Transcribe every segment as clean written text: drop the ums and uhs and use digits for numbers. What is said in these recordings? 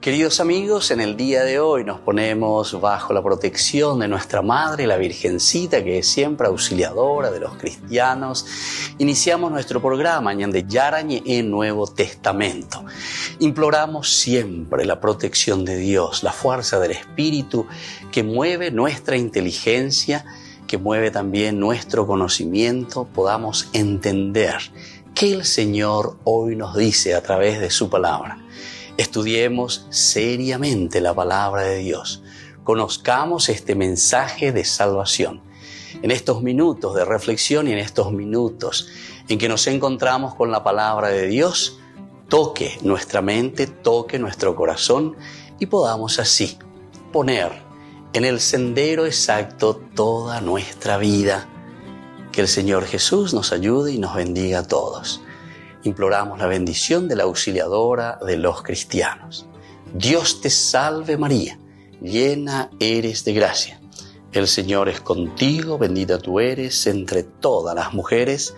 Queridos amigos, en el día de hoy nos ponemos bajo la protección de nuestra Madre, la Virgencita, que es siempre auxiliadora de los cristianos. Iniciamos nuestro programa Ñande Yarañe en Nuevo Testamento. Imploramos siempre la protección de Dios, la fuerza del Espíritu que mueve nuestra inteligencia, que mueve también nuestro conocimiento, podamos entender qué el Señor hoy nos dice a través de su palabra. Estudiemos seriamente la palabra de Dios. Conozcamos este mensaje de salvación. En estos minutos de reflexión y en estos minutos en que nos encontramos con la palabra de Dios, toque nuestra mente, toque nuestro corazón y podamos así poner en el sendero exacto toda nuestra vida. Que el Señor Jesús nos ayude y nos bendiga a todos. Imploramos la bendición de la auxiliadora de los cristianos. Dios te salve María, llena eres de gracia. El Señor es contigo, bendita tú eres entre todas las mujeres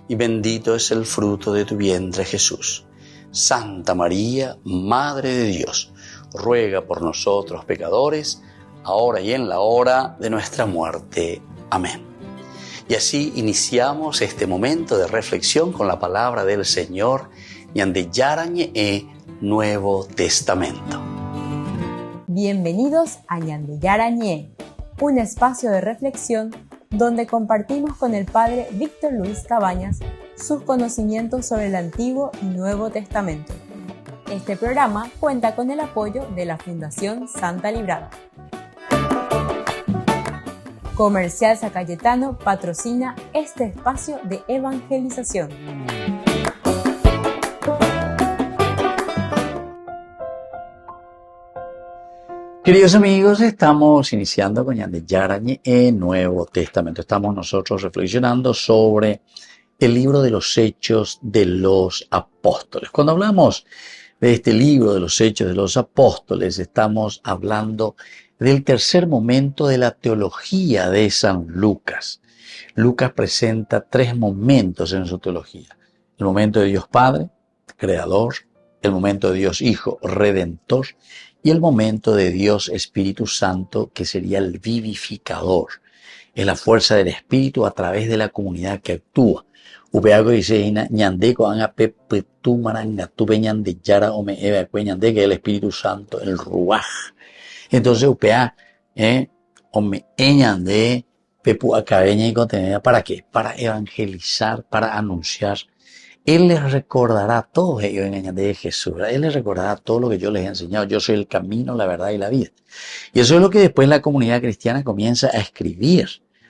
y bendito es el fruto de tu vientre Jesús. Santa María, Madre de Dios, ruega por nosotros pecadores, ahora y en la hora de nuestra muerte. Amén. Y así iniciamos este momento de reflexión con la palabra del Señor, Ñande Yarañe Nuevo Testamento. Bienvenidos a Ñande Yarañe, un espacio de reflexión donde compartimos con el Padre Víctor Luis Cabañas sus conocimientos sobre el Antiguo y Nuevo Testamento. Este programa cuenta con el apoyo de la Fundación Santa Librada. Comercial San Cayetano patrocina este espacio de evangelización. Queridos amigos, estamos iniciando con Ñande Yarañe en Nuevo Testamento. Estamos nosotros reflexionando sobre el libro de los Hechos de los Apóstoles. Cuando hablamos de este libro de los Hechos de los Apóstoles, estamos hablando del tercer momento de la teología de San Lucas. Lucas presenta tres momentos en su teología. El momento de Dios Padre, Creador, el momento de Dios Hijo, Redentor, y el momento de Dios Espíritu Santo, que sería el vivificador. Es la fuerza del Espíritu a través de la comunidad que actúa. Upeago dice, ñandeko anga pepetu maranga tupe ñande yara ome eva que es el Espíritu Santo, el Ruaj. Entonces, UPA, ome ñande pepu acabeña y contenida, ¿para qué? Para evangelizar, para anunciar. Él les recordará a todos ellos en el de Jesús. Él les recordará todo lo que yo les he enseñado. Yo soy el camino, la verdad y la vida. Y eso es lo que después la comunidad cristiana comienza a escribir.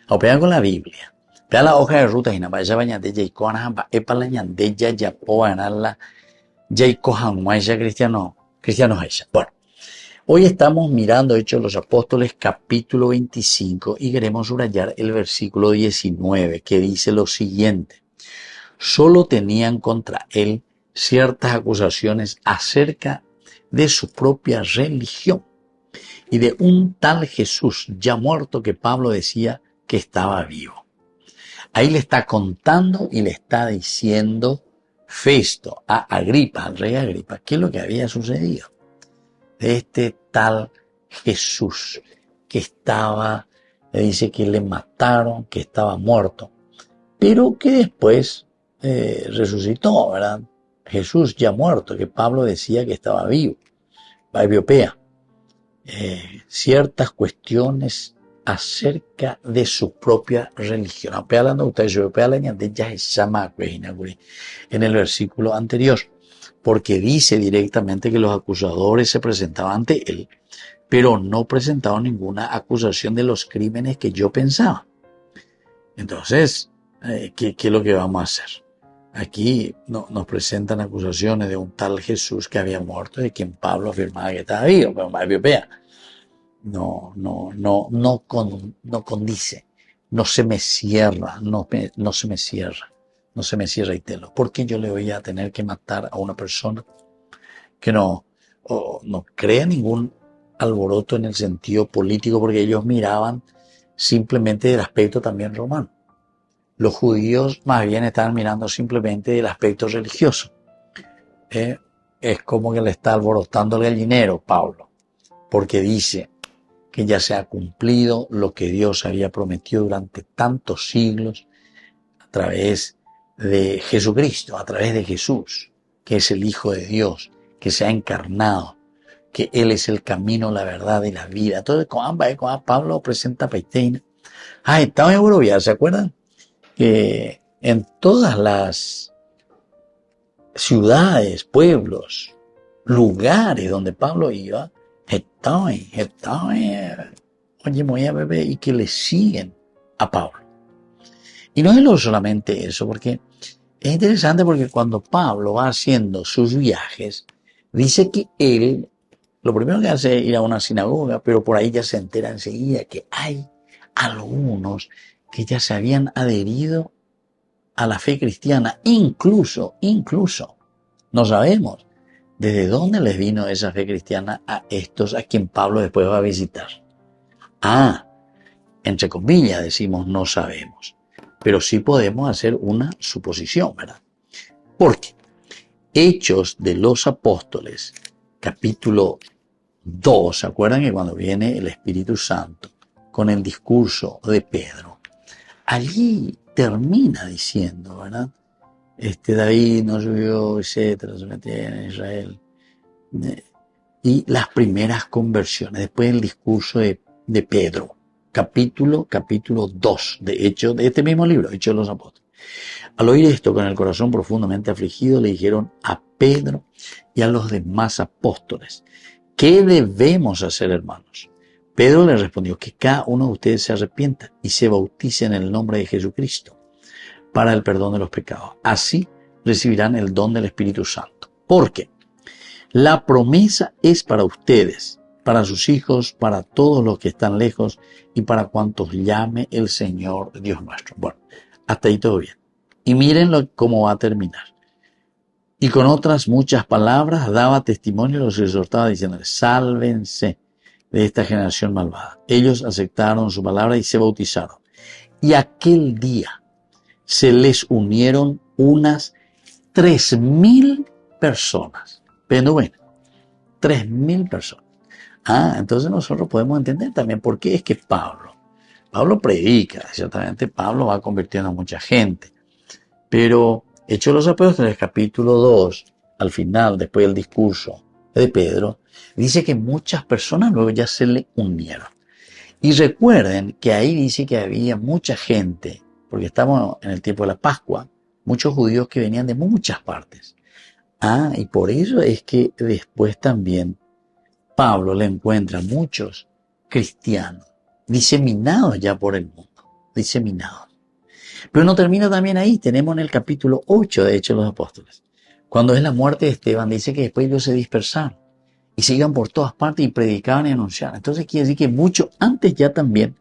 A operar con la Biblia. Vea la hoja de ruta y nada más ya bañate ya y cojan epa la ñande ya po ganarla ya y cojan más ya cristianos ella. Bueno, hoy estamos mirando Hechos de los Apóstoles capítulo 25 y queremos subrayar el versículo 19 que dice lo siguiente. Solo tenían contra él ciertas acusaciones acerca de su propia religión y de un tal Jesús ya muerto que Pablo decía que estaba vivo. Ahí le está contando y le está diciendo Festo a Agripa, al rey Agripa, qué es lo que había sucedido. De este tal Jesús que estaba, le dice que le mataron, que estaba muerto, pero que después resucitó, ¿verdad? Jesús ya muerto, que Pablo decía que estaba vivo. Bibliopea. Ciertas cuestiones acerca de su propia religión. En el versículo anterior, porque dice directamente que los acusadores se presentaban ante él, pero no presentaron ninguna acusación de los crímenes que yo pensaba. Entonces, ¿qué es lo que vamos a hacer? Aquí nos presentan acusaciones de un tal Jesús que había muerto, de quien Pablo afirmaba que estaba vivo, pero Bibliopea. No condice, no se me cierra, no se me cierra y telo. ¿Por qué yo le voy a tener que matar a una persona que no crea ningún alboroto en el sentido político? Porque ellos miraban simplemente el aspecto también romano. Los judíos más bien estaban mirando simplemente el aspecto religioso. es como que le está alborotando el gallinero, Pablo, porque dice que ya se ha cumplido lo que Dios había prometido durante tantos siglos a través de Jesucristo, a través de Jesús, que es el Hijo de Dios, que se ha encarnado, que Él es el camino, la verdad y la vida. Entonces, cuando Pablo presenta Peiteina, estaba en Eurovia, ¿se acuerdan? Que en todas las ciudades, pueblos, lugares donde Pablo iba, oye, voy a beber, y que le siguen a Pablo. Y no es solamente eso, porque es interesante porque cuando Pablo va haciendo sus viajes, dice que él, lo primero que hace es ir a una sinagoga, pero por ahí ya se entera enseguida que hay algunos que ya se habían adherido a la fe cristiana, incluso, no sabemos desde dónde les vino esa fe cristiana a estos a quien Pablo después va a visitar. Entre comillas decimos no sabemos, pero sí podemos hacer una suposición, ¿verdad? Porque Hechos de los Apóstoles, capítulo 2, ¿se acuerdan que cuando viene el Espíritu Santo con el discurso de Pedro? Allí termina diciendo, ¿verdad? David no subió, etcétera, se metía en Israel. Y las primeras conversiones, después del discurso de Pedro, capítulo 2 de Hechos, de este mismo libro, Hechos de los Apóstoles. Al oír esto, con el corazón profundamente afligido, le dijeron a Pedro y a los demás apóstoles: ¿qué debemos hacer, hermanos? Pedro le respondió: que cada uno de ustedes se arrepienta y se bautice en el nombre de Jesucristo para el perdón de los pecados. Así recibirán el don del Espíritu Santo. Porque la promesa es para ustedes, para sus hijos, para todos los que están lejos y para cuantos llame el Señor Dios nuestro. Bueno, hasta ahí todo bien. Y miren cómo va a terminar. Y con otras muchas palabras daba testimonio y los exhortaba diciéndoles: sálvense de esta generación malvada. Ellos aceptaron su palabra y se bautizaron. Y aquel día se les unieron unas 3,000 personas. Pero bueno, 3,000 personas. Entonces nosotros podemos entender también por qué es que Pablo predica, ciertamente Pablo va convirtiendo a mucha gente. Pero Hechos de los Apóstoles, capítulo 2, al final, después del discurso de Pedro, dice que muchas personas luego ya se le unieron. Y recuerden que ahí dice que había mucha gente, porque estamos en el tiempo de la Pascua, muchos judíos que venían de muchas partes. Y por eso es que después también Pablo le encuentra muchos cristianos diseminados ya por el mundo, diseminados. Pero no termina también ahí, tenemos en el capítulo 8 de Hechos de los Apóstoles. Cuando es la muerte de Esteban, dice que después ellos se dispersaron y se iban por todas partes y predicaban y anunciaban. Entonces quiere decir que mucho antes ya también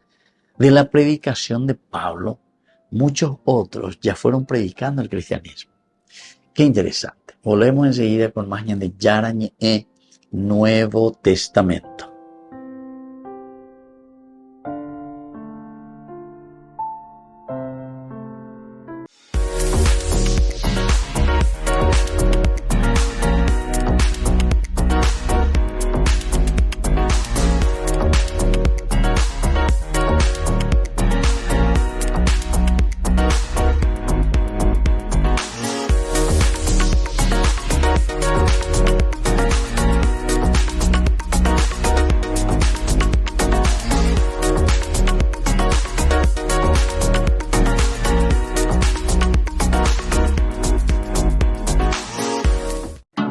de la predicación de Pablo, muchos otros ya fueron predicando el cristianismo. Qué interesante. Volvemos enseguida con más de Yarañe Nuevo Testamento.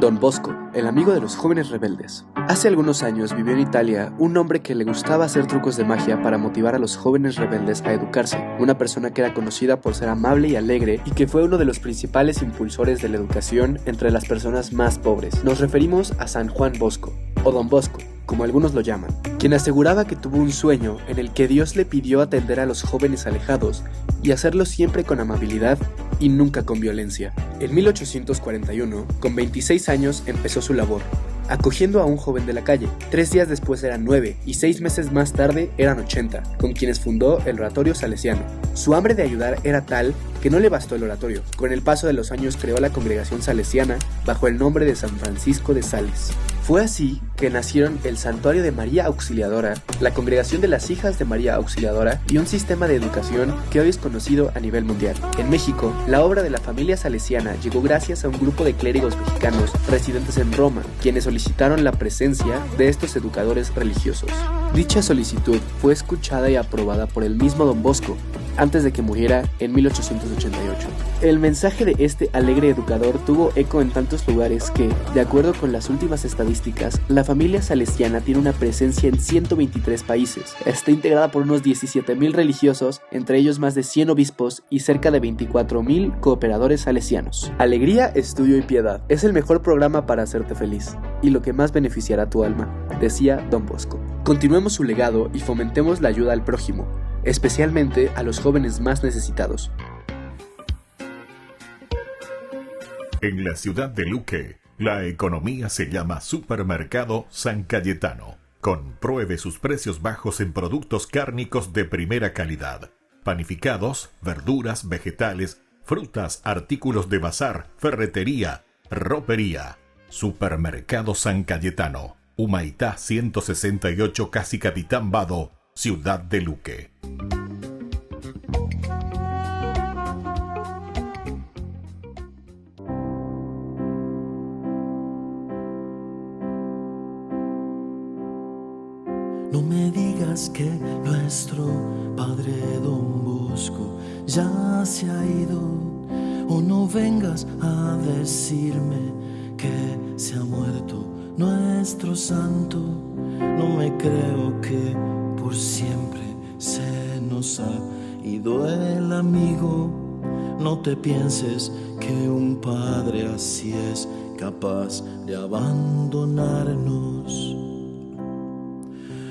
Don Bosco, el amigo de los jóvenes rebeldes. Hace algunos años vivió en Italia un hombre que le gustaba hacer trucos de magia para motivar a los jóvenes rebeldes a educarse. Una persona que era conocida por ser amable y alegre y que fue uno de los principales impulsores de la educación entre las personas más pobres. Nos referimos a San Juan Bosco, o Don Bosco, como algunos lo llaman, quien aseguraba que tuvo un sueño en el que Dios le pidió atender a los jóvenes alejados y hacerlo siempre con amabilidad y nunca con violencia. En 1841, con 26 años, empezó su labor, acogiendo a un joven de la calle. 3 días después eran 9 y 6 meses más tarde eran 80, con quienes fundó el Oratorio Salesiano. Su hambre de ayudar era tal que no le bastó el oratorio. Con el paso de los años creó la congregación salesiana bajo el nombre de San Francisco de Sales. Fue así que nacieron el Santuario de María Auxiliadora, la Congregación de las Hijas de María Auxiliadora y un sistema de educación que hoy es conocido a nivel mundial. En México, la obra de la familia salesiana llegó gracias a un grupo de clérigos mexicanos residentes en Roma, quienes solicitaron la presencia de estos educadores religiosos. Dicha solicitud fue escuchada y aprobada por el mismo Don Bosco, antes de que muriera en 1888. El mensaje de este alegre educador tuvo eco en tantos lugares que, de acuerdo con las últimas estadísticas, la familia salesiana tiene una presencia en 123 países. Está integrada por unos 17,000 religiosos, entre ellos más de 100 obispos y cerca de 24,000 cooperadores salesianos. Alegría, estudio y piedad es el mejor programa para hacerte feliz y lo que más beneficiará a tu alma, decía Don Bosco. Continuemos su legado y fomentemos la ayuda al prójimo, especialmente a los jóvenes más necesitados. En la ciudad de Luque, la economía se llama Supermercado San Cayetano. Compruebe sus precios bajos en productos cárnicos de primera calidad. Panificados, verduras, vegetales, frutas, artículos de bazar, ferretería, ropería. Supermercado San Cayetano. Humaitá 168, casi Capitán Vado, Ciudad de Luque. No me digas que nuestro padre Don Bosco ya se ha ido, o no vengas a decirme que se ha muerto nuestro santo. No me creo que por siempre se nos ha ido el amigo. No te pienses que un padre así es capaz de abandonarnos.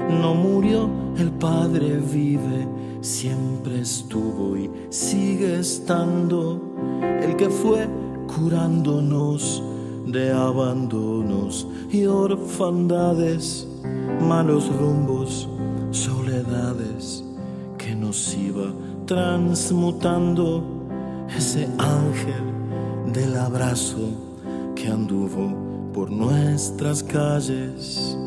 No murió, el Padre vive, siempre estuvo y sigue estando, el que fue curándonos de abandonos y orfandades, malos rumbos, soledades, que nos iba transmutando ese ángel del abrazo que anduvo por nuestras calles.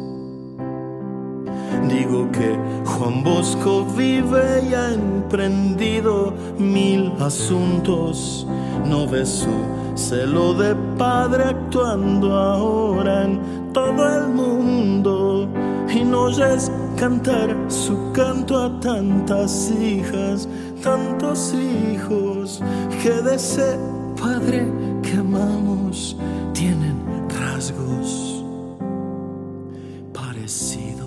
Digo que Juan Bosco vive y ha emprendido 1000 asuntos. No ves su celo de padre actuando ahora en todo el mundo. Y no oyes cantar su canto a tantas hijas, tantos hijos que de ese padre que amamos tienen rasgos parecidos.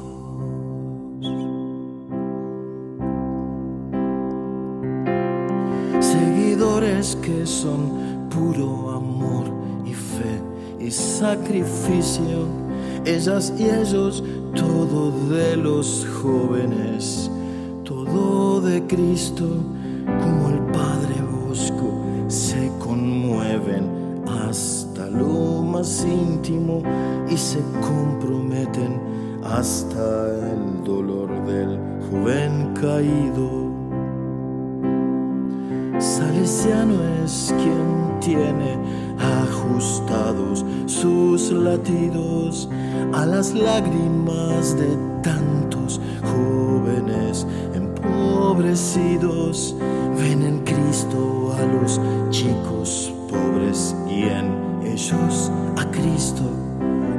Seguidores que son puro amor y fe y sacrificio, ellas y ellos, todo de los jóvenes, todo de Cristo, como el Padre Bosco, se conmueven hasta lo más íntimo y se comprometen hasta el dolor del joven caído. Salesiano es quien tiene ajustados sus latidos a las lágrimas de tantos jóvenes empobrecidos. Ven en Cristo a los chicos pobres y en ellos a Cristo.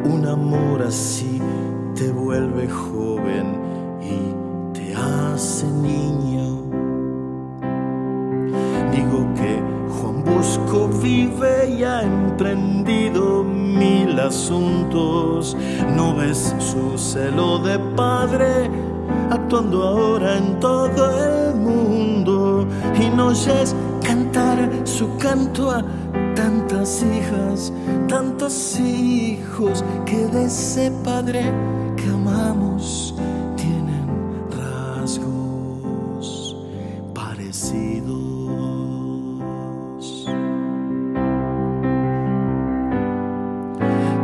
Un amor así te vuelve joven y te hace niño. Digo que Juan Bosco vive y ha emprendido 1000 asuntos. No ves su celo de padre actuando ahora en todo el mundo. Y no oyes cantar su canto a tantas hijas, tantos hijos que de ese padre que amamos tienen rasgos parecidos.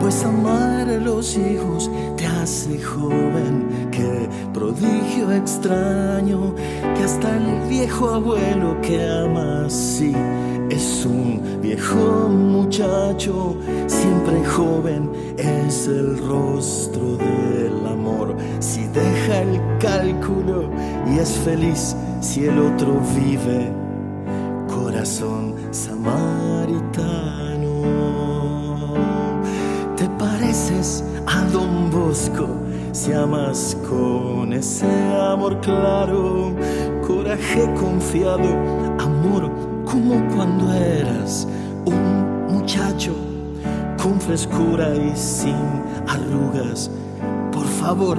Pues amar a los hijos te hace joven, que prodigio extraño que hasta el viejo abuelo que ama así es un viejo muchacho, siempre joven es el rostro del amor. Si deja el cálculo y es feliz, si el otro vive, corazón samaritano. Te pareces a Don Bosco si amas con ese amor claro, coraje confiado, amor como cuando eras un muchacho, con frescura y sin arrugas. Por favor,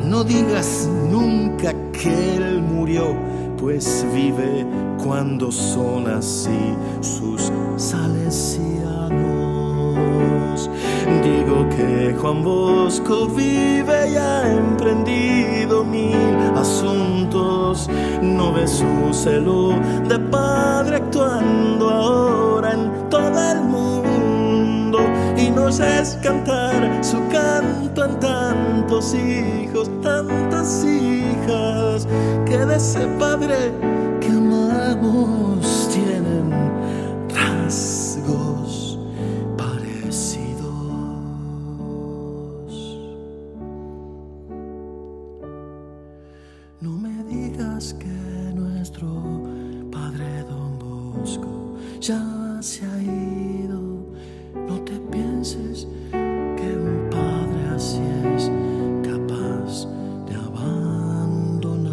no digas nunca que él murió, pues vive cuando son así sus salesianos. Digo que Juan Bosco vive y ha emprendido 1000 asuntos. No ve su celo de padre actuando ahora en todo el mundo, y nos es cantar su canto en tantos hijos, tantas hijas que de ese padre que amamos tienen rasgos parecidos. No me digas que nuestro padre Don Bosco ya se ha ido. No te pienses que un padre así es capaz de abandonarnos.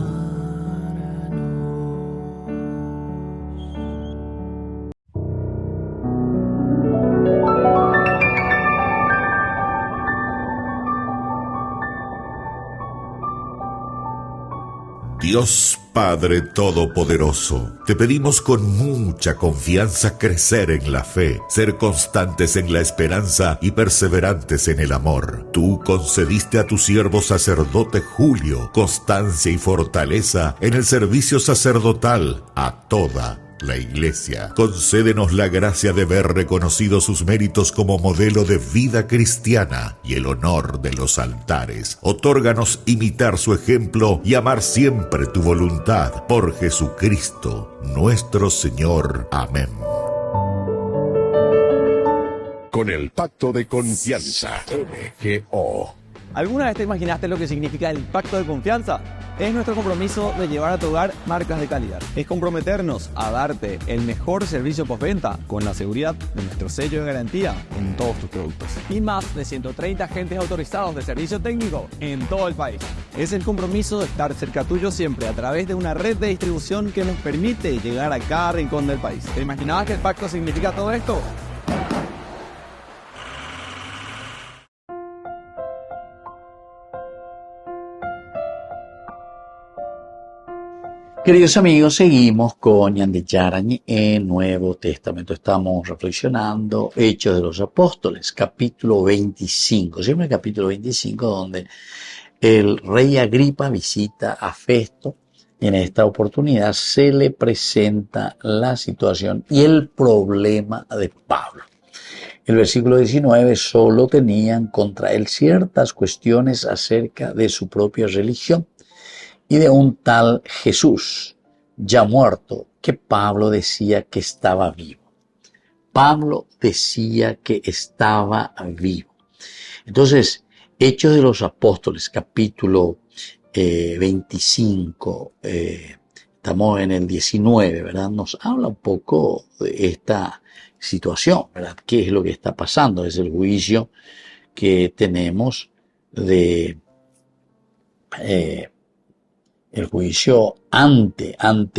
Dios Padre Todopoderoso, te pedimos con mucha confianza crecer en la fe, ser constantes en la esperanza y perseverantes en el amor. Tú concediste a tu siervo sacerdote Julio constancia y fortaleza en el servicio sacerdotal a toda la Iglesia. Concédenos la gracia de ver reconocidos sus méritos como modelo de vida cristiana y el honor de los altares. Otórganos imitar su ejemplo y amar siempre tu voluntad. Por Jesucristo, nuestro Señor. Amén. Con el Pacto de Confianza, MGO. ¿Alguna vez te imaginaste lo que significa el pacto de confianza? Es nuestro compromiso de llevar a tu hogar marcas de calidad. Es comprometernos a darte el mejor servicio postventa con la seguridad de nuestro sello de garantía en todos tus productos. Y más de 130 agentes autorizados de servicio técnico en todo el país. Es el compromiso de estar cerca tuyo siempre a través de una red de distribución que nos permite llegar a cada rincón del país. ¿Te imaginabas que el pacto significa todo esto? Queridos amigos, seguimos con Ñande Yarañi en Nuevo Testamento. Estamos reflexionando Hechos de los Apóstoles, capítulo 25. Siempre el capítulo 25 donde el rey Agripa visita a Festo. En esta oportunidad se le presenta la situación y el problema de Pablo. El versículo 19, solo tenían contra él ciertas cuestiones acerca de su propia religión y de un tal Jesús, ya muerto, que Pablo decía que estaba vivo. Pablo decía que estaba vivo. Entonces, Hechos de los Apóstoles, capítulo 25, estamos en el 19, ¿verdad? Nos habla un poco de esta situación, ¿verdad? ¿Qué es lo que está pasando? Es el juicio que tenemos de el juicio ante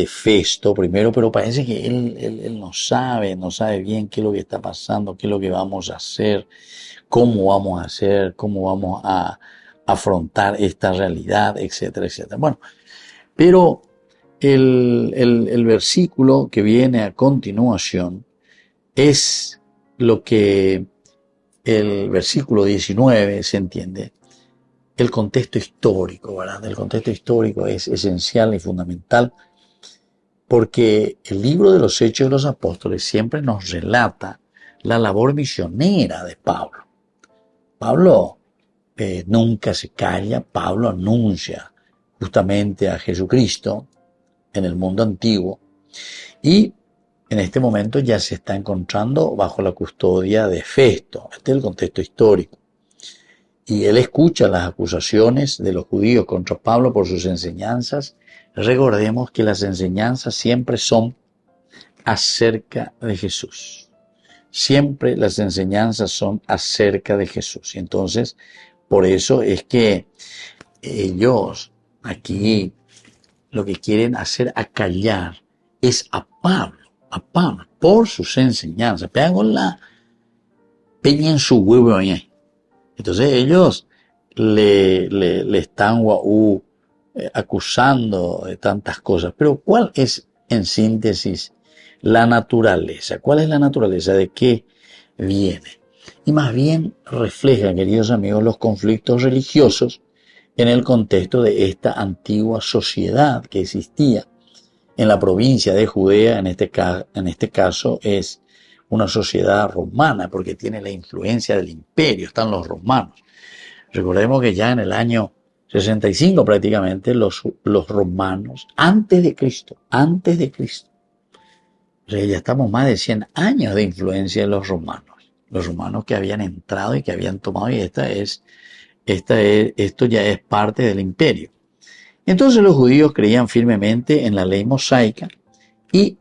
Festo primero, pero parece que él no sabe bien qué es lo que está pasando, qué es lo que vamos a hacer, cómo vamos a hacer, cómo vamos a afrontar esta realidad, etcétera, etcétera. Bueno, pero el versículo que viene a continuación es lo que el versículo 19 se entiende. El contexto histórico, ¿verdad? El contexto histórico es esencial y fundamental porque el libro de los Hechos de los Apóstoles siempre nos relata la labor misionera de Pablo. Pablo nunca se calla, Pablo anuncia justamente a Jesucristo en el mundo antiguo, y en este momento ya se está encontrando bajo la custodia de Festo. Este es el contexto histórico. Y él escucha las acusaciones de los judíos contra Pablo por sus enseñanzas. Recordemos que las enseñanzas siempre son acerca de Jesús. Siempre las enseñanzas son acerca de Jesús. Y entonces, por eso es que ellos aquí lo que quieren hacer acallar es a Pablo, por sus enseñanzas. Pegan con la peña en su huevo. Entonces ellos le están acusando de tantas cosas. Pero ¿cuál es, en síntesis, la naturaleza? ¿Cuál es la naturaleza? ¿De qué viene? Y más bien refleja, queridos amigos, los conflictos religiosos en el contexto de esta antigua sociedad que existía en la provincia de Judea. En este caso es una sociedad romana, porque tiene la influencia del imperio, están los romanos. Recordemos que ya en el año 65 prácticamente los romanos, antes de Cristo, o sea, ya estamos más de 100 años de influencia de los romanos que habían entrado y que habían tomado, y esto ya es parte del imperio. Entonces los judíos creían firmemente en la ley mosaica y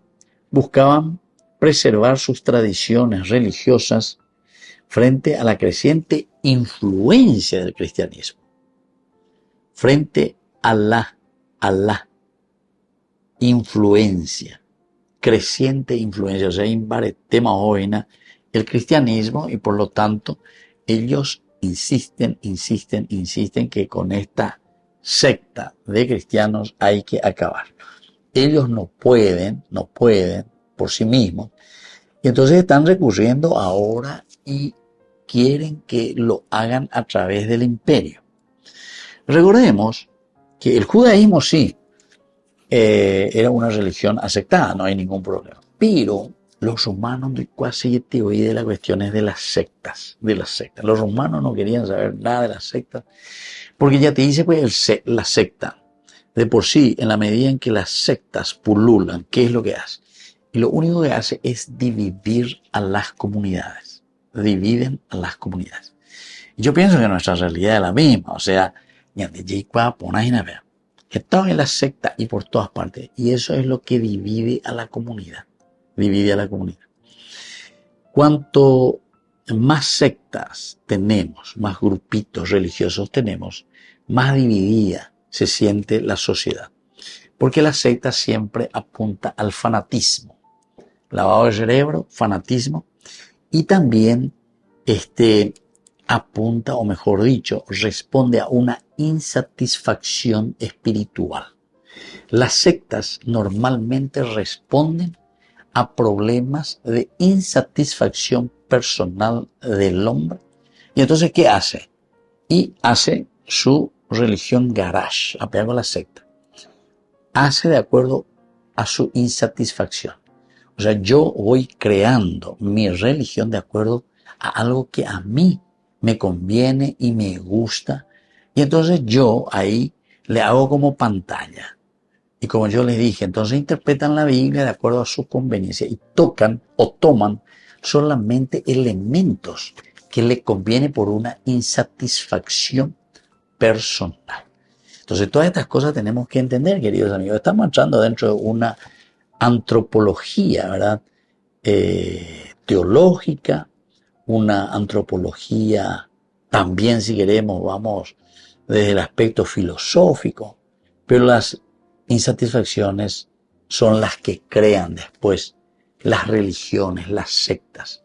buscaban preservar sus tradiciones religiosas frente a la creciente influencia del cristianismo, frente a la influencia, creciente influencia, o sea, tema hoy el cristianismo, y por lo tanto ellos insisten que con esta secta de cristianos hay que acabar. Ellos no pueden por sí mismos, y entonces están recurriendo ahora y quieren que lo hagan a través del imperio. Recordemos que el judaísmo sí era una religión aceptada, no hay ningún problema, pero los romanos casi te oí de las cuestiones de las sectas. Los romanos no querían saber nada de las sectas, porque ya te dice pues la secta de por sí, en la medida en que las sectas pululan, ¿qué es lo que hace? Y lo único que hace es dividir a las comunidades. Dividen a las comunidades. Y yo pienso que nuestra realidad es la misma. O sea, estamos en la secta y por todas partes. Y eso es lo que divide a la comunidad. Cuanto más sectas tenemos, más grupitos religiosos tenemos, más dividida se siente la sociedad. Porque la secta siempre apunta al fanatismo. Lavado de cerebro, fanatismo, y también apunta, o mejor dicho, responde a una insatisfacción espiritual. Las sectas normalmente responden a problemas de insatisfacción personal del hombre. Y entonces, ¿qué hace? Y hace su religión garage, apegado a la secta. Hace de acuerdo a su insatisfacción. O sea, yo voy creando mi religión de acuerdo a algo que a mí me conviene y me gusta. Y entonces yo ahí le hago como pantalla. Y como yo les dije, entonces interpretan la Biblia de acuerdo a su conveniencia y tocan o toman solamente elementos que le conviene por una insatisfacción personal. Entonces todas estas cosas tenemos que entender, queridos amigos. Estamos entrando dentro de una antropología, ¿verdad? Teológica, una antropología también, si queremos, vamos desde el aspecto filosófico, pero las insatisfacciones son las que crean después las religiones, las sectas.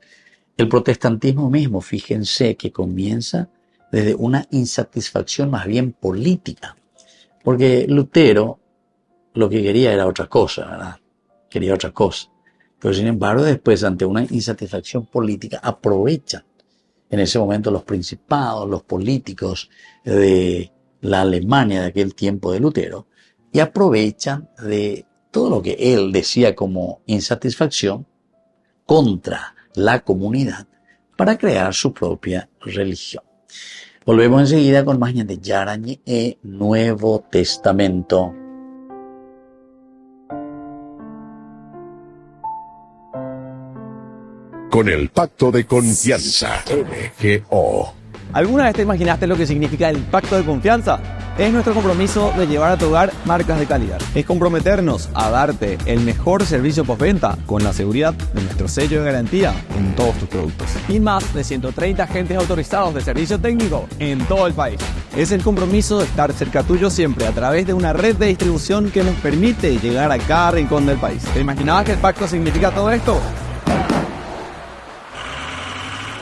El protestantismo mismo, fíjense que comienza desde una insatisfacción más bien política, porque Lutero lo que quería era otra cosa, ¿verdad? Quería otra cosa. Pero sin embargo, después, ante una insatisfacción política, aprovechan en ese momento los principados, los políticos de la Alemania de aquel tiempo de Lutero, y aprovechan de todo lo que él decía como insatisfacción contra la comunidad para crear su propia religión. Volvemos enseguida con más de Yarañe e Nuevo Testamento. Con el pacto de confianza, MGO. ¿Alguna vez te imaginaste lo que significa el pacto de confianza? Es nuestro compromiso de llevar a tu hogar marcas de calidad. Es comprometernos a darte el mejor servicio postventa con la seguridad de nuestro sello de garantía en todos tus productos. Y más de 130 agentes autorizados de servicio técnico en todo el país. Es el compromiso de estar cerca tuyo siempre a través de una red de distribución que nos permite llegar a cada rincón del país. ¿Te imaginabas que el pacto significa todo esto?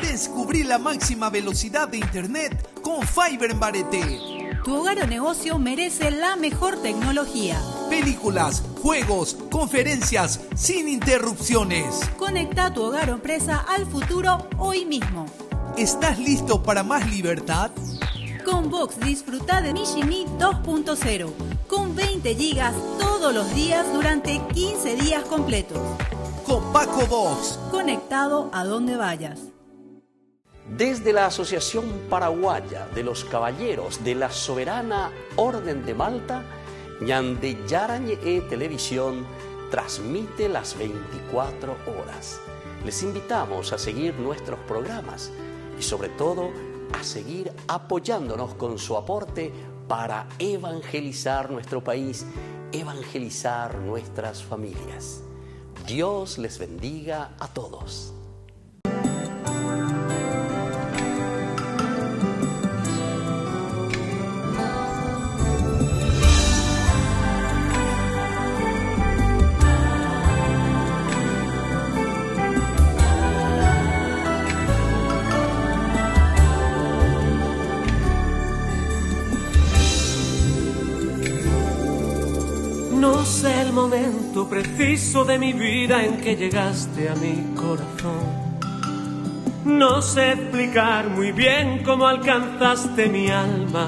Descubrí la máxima velocidad de internet con Fiber en Barete. Tu hogar o negocio merece la mejor tecnología. Películas, juegos, conferencias, sin interrupciones. Conecta tu hogar o empresa al futuro hoy mismo. ¿Estás listo para más libertad? Con Vox disfruta de Mishimi 2.0 con 20 gigas todos los días durante 15 días completos. Con Paco Vox. Conectado a donde vayas. Desde la Asociación Paraguaya de los Caballeros de la Soberana Orden de Malta, Ñande Yarañe Televisión transmite las 24 horas. Les invitamos a seguir nuestros programas y sobre todo a seguir apoyándonos con su aporte para evangelizar nuestro país, evangelizar nuestras familias. Dios les bendiga a todos. No sé el momento preciso de mi vida en que llegaste a mi corazón. No sé explicar muy bien cómo alcanzaste mi alma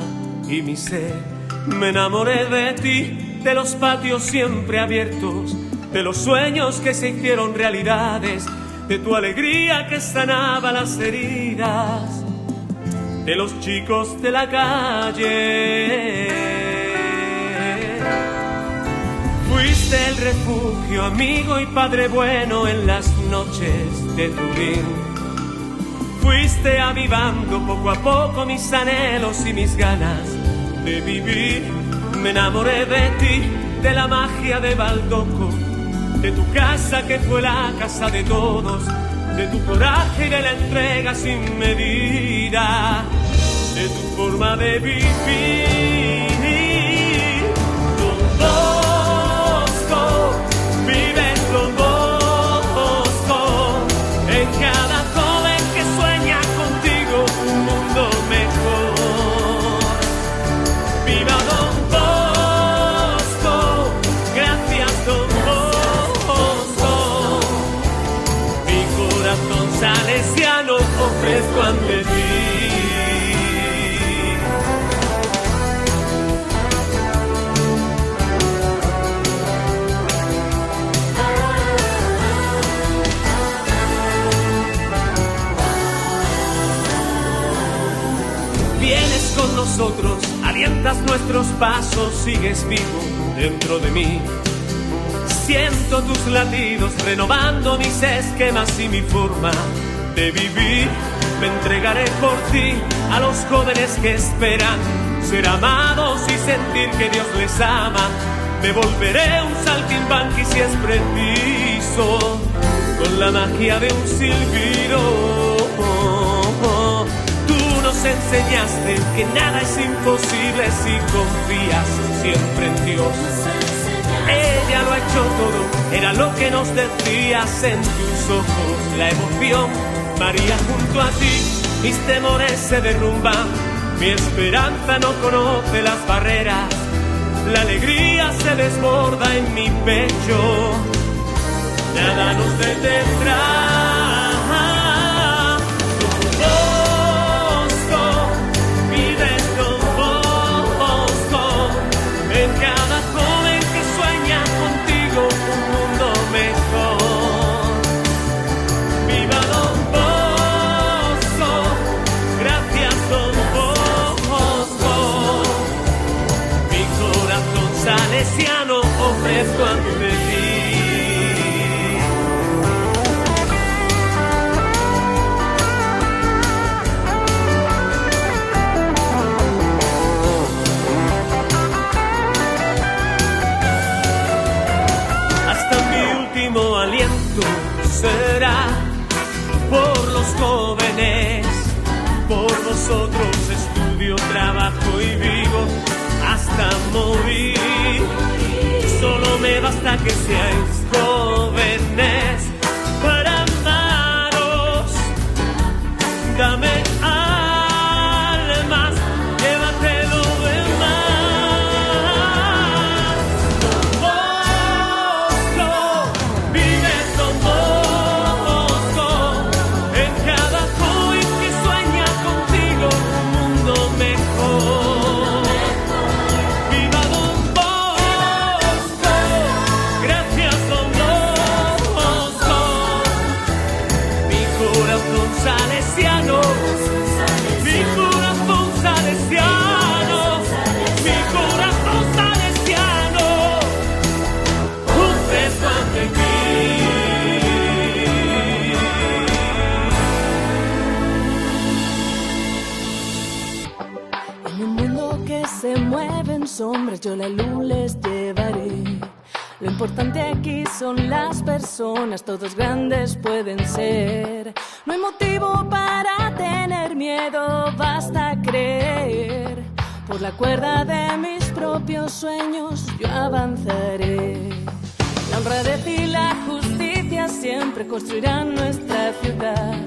y mi ser. Me enamoré de ti, de los patios siempre abiertos, de los sueños que se hicieron realidades, de tu alegría que sanaba las heridas, de los chicos de la calle. Fuiste el refugio, amigo y padre bueno en las noches de Turín. Fuiste avivando poco a poco mis anhelos y mis ganas de vivir. Me enamoré de ti, de la magia de Baldoco, de tu casa que fue la casa de todos, de tu coraje y de la entrega sin medida, de tu forma de vivir. Ofrezco ante ti. Vienes con nosotros, alientas nuestros pasos, sigues vivo dentro de mí. Siento tus latidos renovando mis esquemas y mi forma de vivir. Me entregaré por ti a los jóvenes que esperan ser amados y sentir que Dios les ama. Me volveré un saltimbanqui si es preciso, con la magia de un silbido. Tú nos enseñaste que nada es imposible si confías siempre en Dios. Ella lo ha hecho todo, era lo que nos decías en tus ojos, la emoción. María, junto a ti, mis temores se derrumban, mi esperanza no conoce las barreras, la alegría se desborda en mi pecho, nada nos detendrá. Viva Don Bosco, gracias Don Bosco. salesiano ofrezco ante ti. Aliento será por los jóvenes, por vosotros estudio, trabajo y vivo hasta morir. Solo me basta que seáis jóvenes para amaros. Dame almas, llévate lo demás. Sombras, yo la luz les llevaré. Lo importante aquí son las personas, todos grandes pueden ser. No hay motivo para tener miedo, basta creer. Por la cuerda de mis propios sueños yo avanzaré. La honradez y la justicia siempre construirán nuestra ciudad.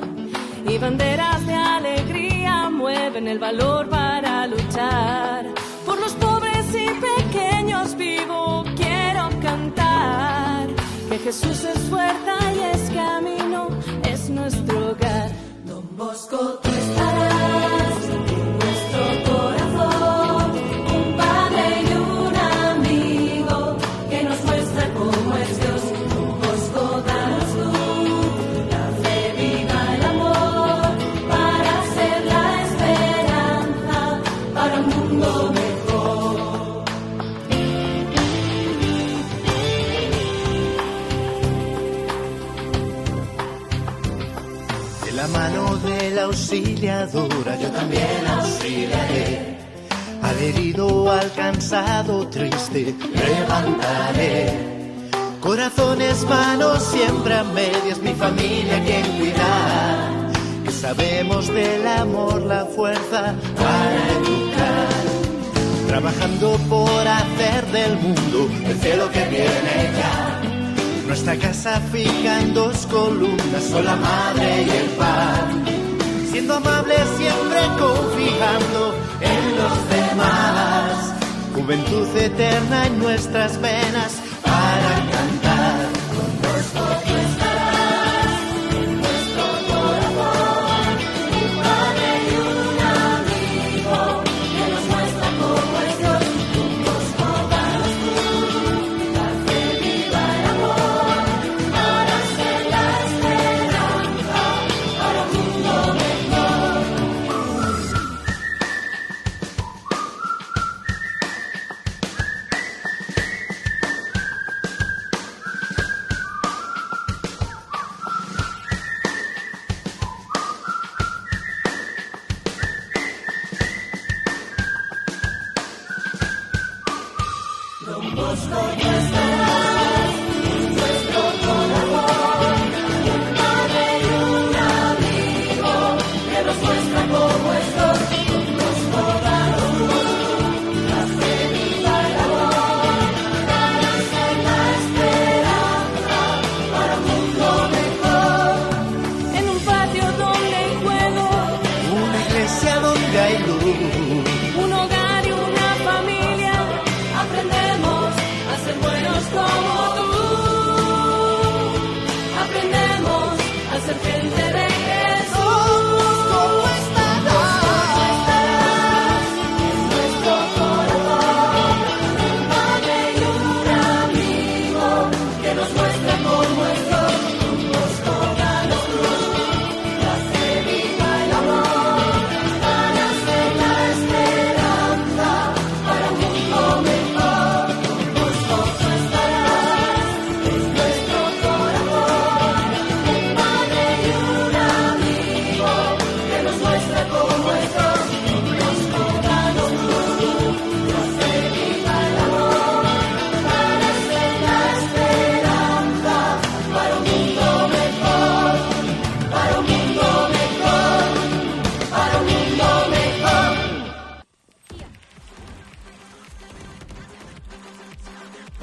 Y banderas de alegría mueven el valor para luchar. Por los pobres y pequeños vivo, quiero cantar. Que Jesús es fuerza y es camino, es nuestro hogar. Don Bosco, tú estarás en nuestro corazón. Un padre y un amigo que nos muestra cómo es Dios. Don Bosco, danos tú la fe, viva el amor, para ser la esperanza para un mundo mejor. La mano de la auxiliadora yo también auxiliaré. Al herido, al cansado, triste, levantaré. Corazones, manos, siempre a medias, mi familia quien cuidar. Que sabemos del amor la fuerza para educar. Trabajando por hacer del mundo el cielo que viene ya. Nuestra casa fija en dos columnas, son la madre y el pan. Siendo amables siempre confiando en los demás. Juventud eterna en nuestras venas para cantar. Con Bosco tú estarás en nuestro corazón. Un padre y un amigo que nos muestra cómo es Dios. Con Bosco danos tú la fe, viva el amor, para ser la esperanza para un mundo mejor. Don Bosco tú estarás en nuestro corazón. Un padre y un amigo que nos muestra cómo es Dios. Don Bosco danos tú la fe, viva el amor, para ser la esperanza para un mundo mejor. En un patio donde hay juego, una iglesia donde hay luz, un hogar y una familia, aprendemos a ser buenos.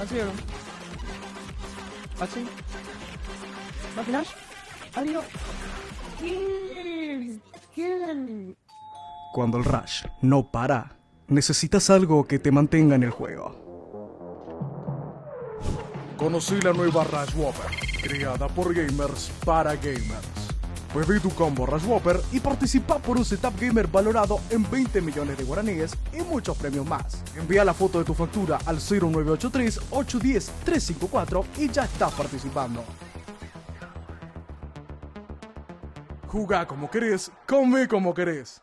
Cancieron. Así. ¿Máquinas? ¿Adiós? Cuando el rush no para, necesitas algo que te mantenga en el juego. Conocí la nueva Rush Whopper, creada por gamers para gamers. Pedí tu combo Rush Whopper y participa por un setup gamer valorado en 20 millones de guaraníes y muchos premios más. Envía la foto de tu factura al 0983-810-354 y ya estás participando. Jugá como querés, come como querés.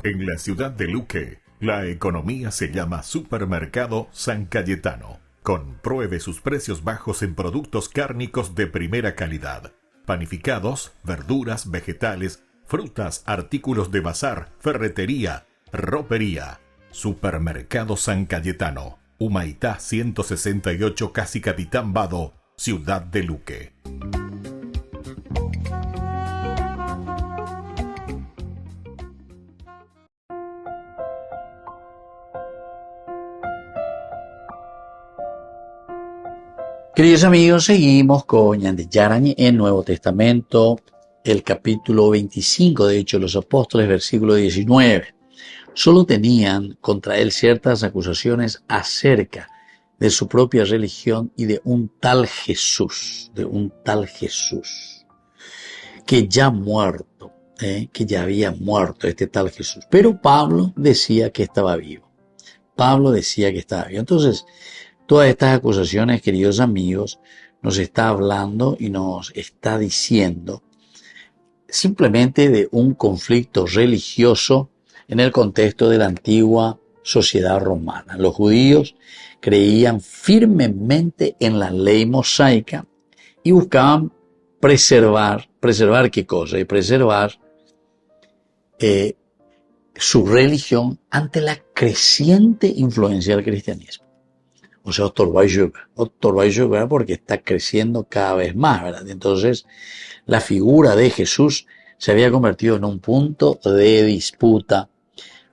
En la ciudad de Luque, la economía se llama Supermercado San Cayetano. Compruebe sus precios bajos en productos cárnicos de primera calidad. Panificados, verduras, vegetales, frutas, artículos de bazar, ferretería, ropería. Supermercado San Cayetano. Humaitá 168, Casi Capitán Vado, Ciudad de Luque. Queridos amigos, seguimos con Ñande Yarañe en Nuevo Testamento, el capítulo 25 de Hechos de los Apóstoles, versículo 19. Solo tenían contra él ciertas acusaciones acerca de su propia religión y de un tal Jesús, que ya muerto, que ya había muerto este tal Jesús. Pero Pablo decía que estaba vivo. Entonces, todas estas acusaciones, queridos amigos, nos está hablando y nos está diciendo simplemente de un conflicto religioso en el contexto de la antigua sociedad romana. Los judíos creían firmemente en la ley mosaica y buscaban preservar ¿qué cosa? Y preservar su religión ante la creciente influencia del cristianismo. O sea, Otorbayuga, porque está creciendo cada vez más, ¿verdad? Entonces, la figura de Jesús se había convertido en un punto de disputa,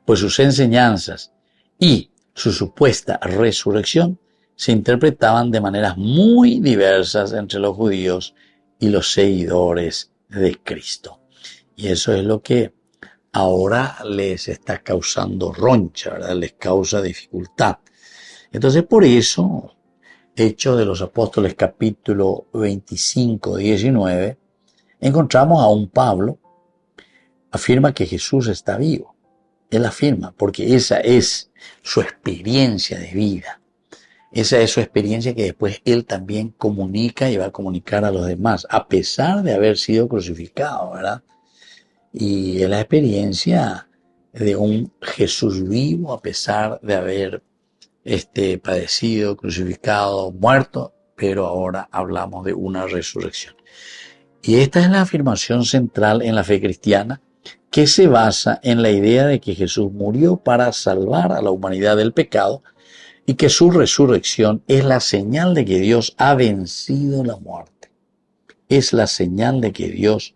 pues sus enseñanzas y su supuesta resurrección se interpretaban de maneras muy diversas entre los judíos y los seguidores de Cristo. Y eso es lo que ahora les está causando roncha, ¿verdad? Les causa dificultad. Entonces, por eso, Hechos de los Apóstoles capítulo 25, 19, encontramos a un Pablo, afirma que Jesús está vivo. Él afirma, porque esa es su experiencia de vida. Esa es su experiencia que después él también comunica y va a comunicar a los demás, a pesar de haber sido crucificado, ¿verdad? Y es la experiencia de un Jesús vivo, a pesar de haber padecido, crucificado, muerto, pero ahora hablamos de una resurrección. Y esta es la afirmación central en la fe cristiana, que se basa en la idea de que Jesús murió para salvar a la humanidad del pecado y que su resurrección es la señal de que Dios ha vencido la muerte. Es la señal de que Dios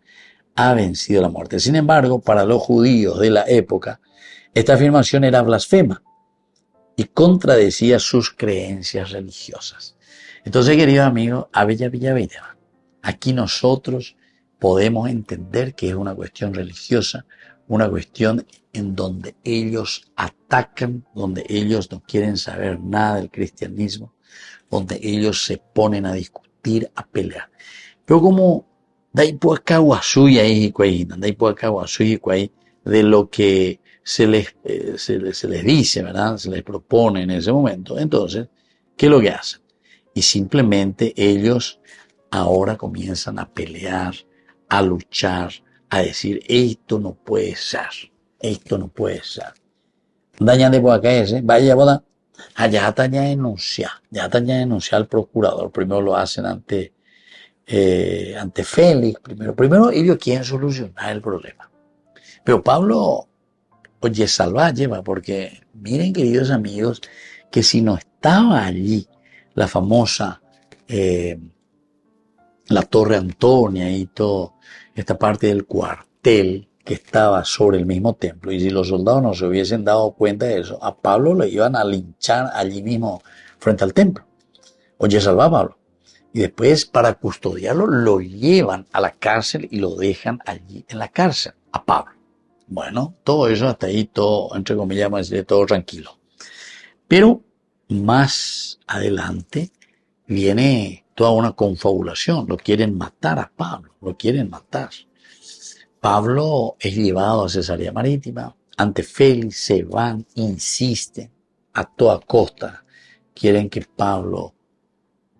ha vencido la muerte. Sin embargo, para los judíos de la época, esta afirmación era blasfema y contradecía sus creencias religiosas. Entonces, queridos amigos, aquí nosotros podemos entender que es una cuestión religiosa, una cuestión en donde ellos atacan, donde ellos no quieren saber nada del cristianismo, donde ellos se ponen a discutir, a pelear. Pero como de lo que se les dice, ¿verdad? Se les propone en ese momento. Entonces, ¿qué es lo que hacen? Y simplemente ellos ahora comienzan a pelear, a luchar, a decir, esto no puede ser. Dañan de por acá ese, vaya boda, allá está ya denunciar al procurador. Primero lo hacen ante Félix, primero ellos quieren solucionar el problema. Pero Pablo, oye, lleva, porque miren, queridos amigos, que si no estaba allí la famosa la Torre Antonia y toda esta parte del cuartel que estaba sobre el mismo templo, y si los soldados no se hubiesen dado cuenta de eso, a Pablo le iban a linchar allí mismo frente al templo. Oye, salva a Pablo. Y después, para custodiarlo, lo llevan a la cárcel y lo dejan allí en la cárcel, a Pablo. Bueno, todo eso hasta ahí, todo, entre comillas, vamos a decir, todo tranquilo. Pero más adelante viene toda una confabulación. Lo quieren matar a Pablo, lo quieren matar. Pablo es llevado a Cesarea Marítima. Ante Félix se van, insisten a toda costa. Quieren que Pablo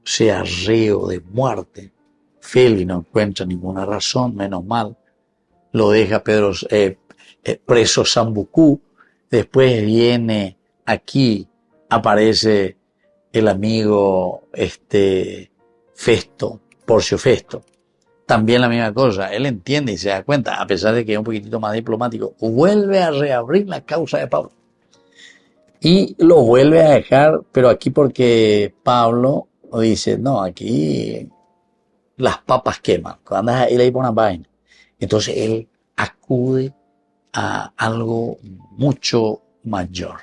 sea reo de muerte. Félix no encuentra ninguna razón, menos mal. Lo deja Pedro preso Sambucú. Después viene aquí, aparece el amigo Festo, Porcio Festo. También la misma cosa, él entiende y se da cuenta, a pesar de que es un poquitito más diplomático, vuelve a reabrir la causa de Pablo. Y lo vuelve a dejar, pero aquí porque Pablo dice, no, aquí las papas queman, cuando andas ahí le ponen una vaina. Entonces él acude a algo mucho mayor,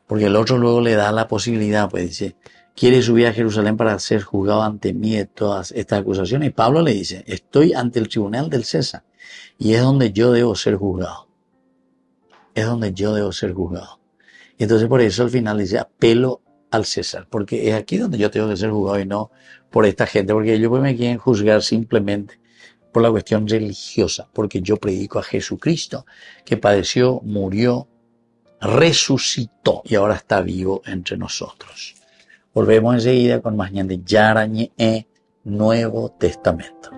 porque el otro luego le da la posibilidad, pues dice, quiere subir a Jerusalén para ser juzgado ante mí de todas estas acusaciones. Y Pablo le dice, estoy ante el tribunal del César y es donde yo debo ser juzgado. Es donde yo debo ser juzgado. Y entonces por eso al final dice, apelo al César, porque es aquí donde yo tengo que ser juzgado y no por esta gente, porque ellos me quieren juzgar simplemente por la cuestión religiosa, porque yo predico a Jesucristo, que padeció, murió, resucitó y ahora está vivo entre nosotros. Volvemos enseguida con más Ñande Yarañe Nuevo Testamento.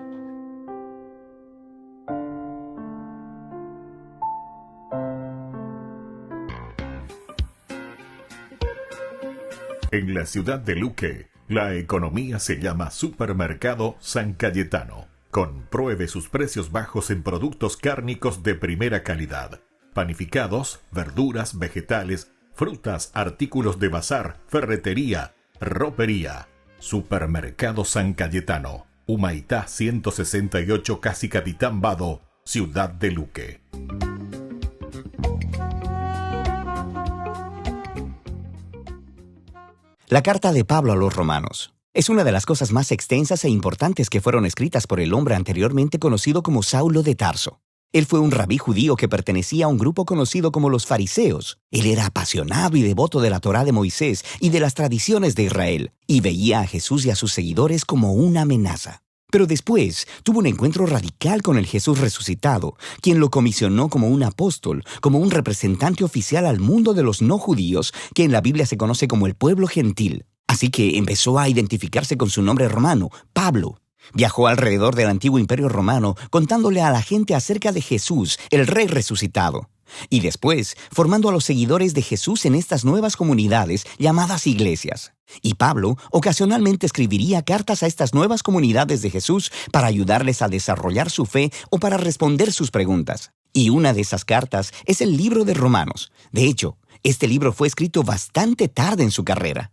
En la ciudad de Luque, la economía se llama Supermercado San Cayetano. Compruebe sus precios bajos en productos cárnicos de primera calidad. Panificados, verduras, vegetales, frutas, artículos de bazar, ferretería, ropería. Supermercado San Cayetano, Humaitá 168, Casi Capitán Vado, ciudad de Luque. La carta de Pablo a los romanos es una de las cosas más extensas e importantes que fueron escritas por el hombre anteriormente conocido como Saulo de Tarso. Él fue un rabí judío que pertenecía a un grupo conocido como los fariseos. Él era apasionado y devoto de la Torá de Moisés y de las tradiciones de Israel, y veía a Jesús y a sus seguidores como una amenaza. Pero después tuvo un encuentro radical con el Jesús resucitado, quien lo comisionó como un apóstol, como un representante oficial al mundo de los no judíos, que en la Biblia se conoce como el pueblo gentil. Así que empezó a identificarse con su nombre romano, Pablo. Viajó alrededor del antiguo imperio romano contándole a la gente acerca de Jesús, el rey resucitado. Y después, formando a los seguidores de Jesús en estas nuevas comunidades llamadas iglesias. Y Pablo ocasionalmente escribiría cartas a estas nuevas comunidades de Jesús para ayudarles a desarrollar su fe o para responder sus preguntas. Y una de esas cartas es el libro de Romanos. De hecho, este libro fue escrito bastante tarde en su carrera.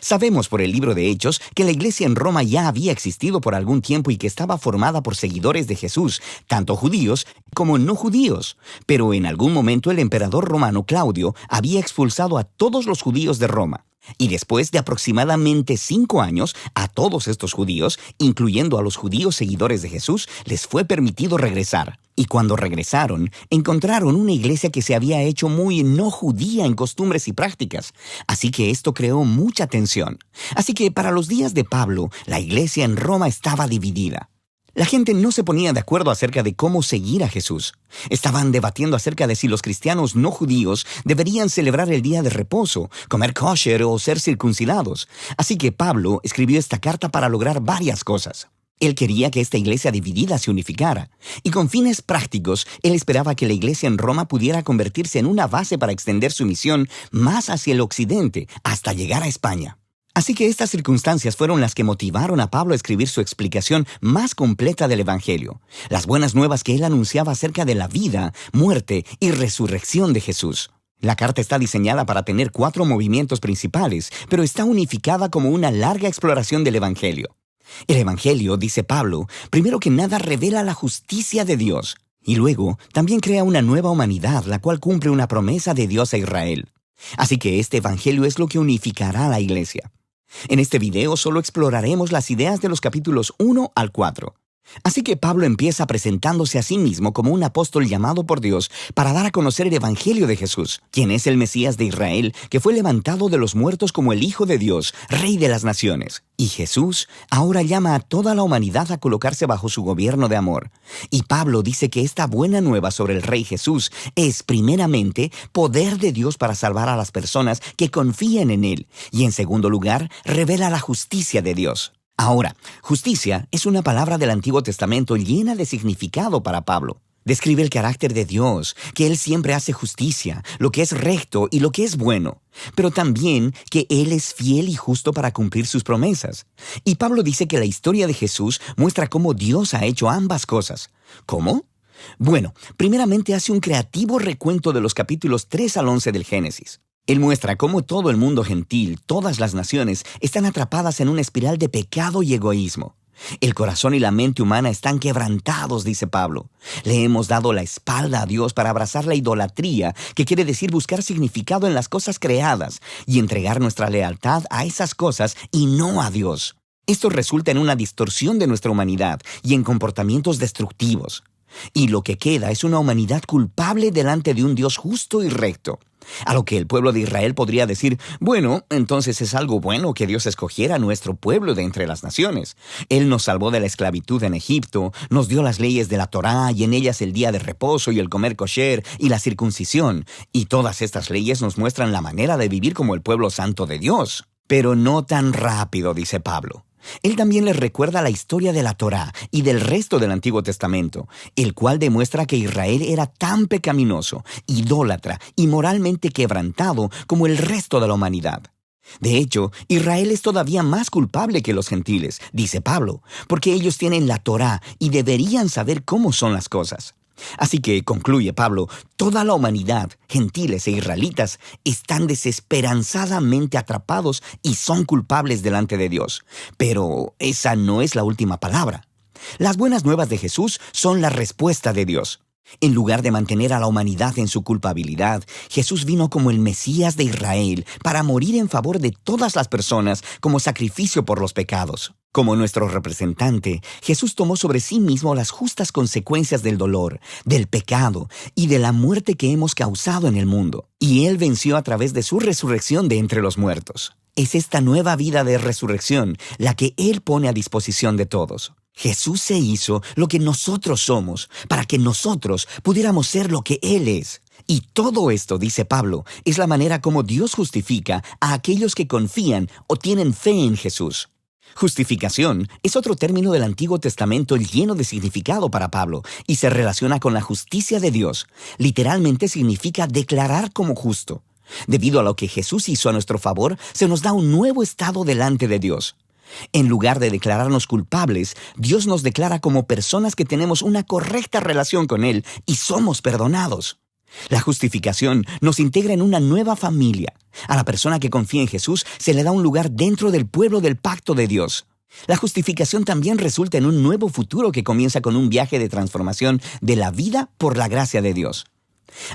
Sabemos por el libro de Hechos que la iglesia en Roma ya había existido por algún tiempo y que estaba formada por seguidores de Jesús, tanto judíos como no judíos. Pero en algún momento el emperador romano Claudio había expulsado a todos los judíos de Roma. Y después de aproximadamente 5 años, a todos estos judíos, incluyendo a los judíos seguidores de Jesús, les fue permitido regresar. Y cuando regresaron, encontraron una iglesia que se había hecho muy no judía en costumbres y prácticas. Así que esto creó mucha tensión. Así que para los días de Pablo, la iglesia en Roma estaba dividida. La gente no se ponía de acuerdo acerca de cómo seguir a Jesús. Estaban debatiendo acerca de si los cristianos no judíos deberían celebrar el día de reposo, comer kosher o ser circuncidados. Así que Pablo escribió esta carta para lograr varias cosas. Él quería que esta iglesia dividida se unificara. Y con fines prácticos, él esperaba que la iglesia en Roma pudiera convertirse en una base para extender su misión más hacia el occidente, hasta llegar a España. Así que estas circunstancias fueron las que motivaron a Pablo a escribir su explicación más completa del Evangelio, las buenas nuevas que él anunciaba acerca de la vida, muerte y resurrección de Jesús. La carta está diseñada para tener 4 movimientos principales, pero está unificada como una larga exploración del Evangelio. El Evangelio, dice Pablo, primero que nada revela la justicia de Dios. Y luego, también crea una nueva humanidad, la cual cumple una promesa de Dios a Israel. Así que este evangelio es lo que unificará a la iglesia. En este video solo exploraremos las ideas de los capítulos 1 al 4. Así que Pablo empieza presentándose a sí mismo como un apóstol llamado por Dios para dar a conocer el Evangelio de Jesús, quien es el Mesías de Israel, que fue levantado de los muertos como el Hijo de Dios, Rey de las Naciones. Y Jesús ahora llama a toda la humanidad a colocarse bajo su gobierno de amor. Y Pablo dice que esta buena nueva sobre el Rey Jesús es, primeramente, poder de Dios para salvar a las personas que confíen en Él. Y en segundo lugar, revela la justicia de Dios. Ahora, justicia es una palabra del Antiguo Testamento llena de significado para Pablo. Describe el carácter de Dios, que Él siempre hace justicia, lo que es recto y lo que es bueno, pero también que Él es fiel y justo para cumplir sus promesas. Y Pablo dice que la historia de Jesús muestra cómo Dios ha hecho ambas cosas. ¿Cómo? Bueno, primeramente hace un creativo recuento de los capítulos 3 al 11 del Génesis. Él muestra cómo todo el mundo gentil, todas las naciones, están atrapadas en una espiral de pecado y egoísmo. El corazón y la mente humana están quebrantados, dice Pablo. Le hemos dado la espalda a Dios para abrazar la idolatría, que quiere decir buscar significado en las cosas creadas y entregar nuestra lealtad a esas cosas y no a Dios. Esto resulta en una distorsión de nuestra humanidad y en comportamientos destructivos. Y lo que queda es una humanidad culpable delante de un Dios justo y recto. A lo que el pueblo de Israel podría decir, bueno, entonces es algo bueno que Dios escogiera a nuestro pueblo de entre las naciones. Él nos salvó de la esclavitud en Egipto, nos dio las leyes de la Torá y en ellas el día de reposo y el comer kosher y la circuncisión. Y todas estas leyes nos muestran la manera de vivir como el pueblo santo de Dios. Pero no tan rápido, dice Pablo. Él también les recuerda la historia de la Torá y del resto del Antiguo Testamento, el cual demuestra que Israel era tan pecaminoso, idólatra y moralmente quebrantado como el resto de la humanidad. De hecho, Israel es todavía más culpable que los gentiles, dice Pablo, porque ellos tienen la Torá y deberían saber cómo son las cosas. Así que, concluye Pablo, toda la humanidad, gentiles e israelitas, están desesperanzadamente atrapados y son culpables delante de Dios. Pero esa no es la última palabra. Las buenas nuevas de Jesús son la respuesta de Dios. En lugar de mantener a la humanidad en su culpabilidad, Jesús vino como el Mesías de Israel para morir en favor de todas las personas como sacrificio por los pecados. Como nuestro representante, Jesús tomó sobre sí mismo las justas consecuencias del dolor, del pecado y de la muerte que hemos causado en el mundo. Y Él venció a través de su resurrección de entre los muertos. Es esta nueva vida de resurrección la que Él pone a disposición de todos. Jesús se hizo lo que nosotros somos, para que nosotros pudiéramos ser lo que Él es. Y todo esto, dice Pablo, es la manera como Dios justifica a aquellos que confían o tienen fe en Jesús. Justificación es otro término del Antiguo Testamento lleno de significado para Pablo y se relaciona con la justicia de Dios. Literalmente significa declarar como justo. Debido a lo que Jesús hizo a nuestro favor, se nos da un nuevo estado delante de Dios. En lugar de declararnos culpables, Dios nos declara como personas que tenemos una correcta relación con Él y somos perdonados. La justificación nos integra en una nueva familia. A la persona que confía en Jesús se le da un lugar dentro del pueblo del pacto de Dios. La justificación también resulta en un nuevo futuro que comienza con un viaje de transformación de la vida por la gracia de Dios.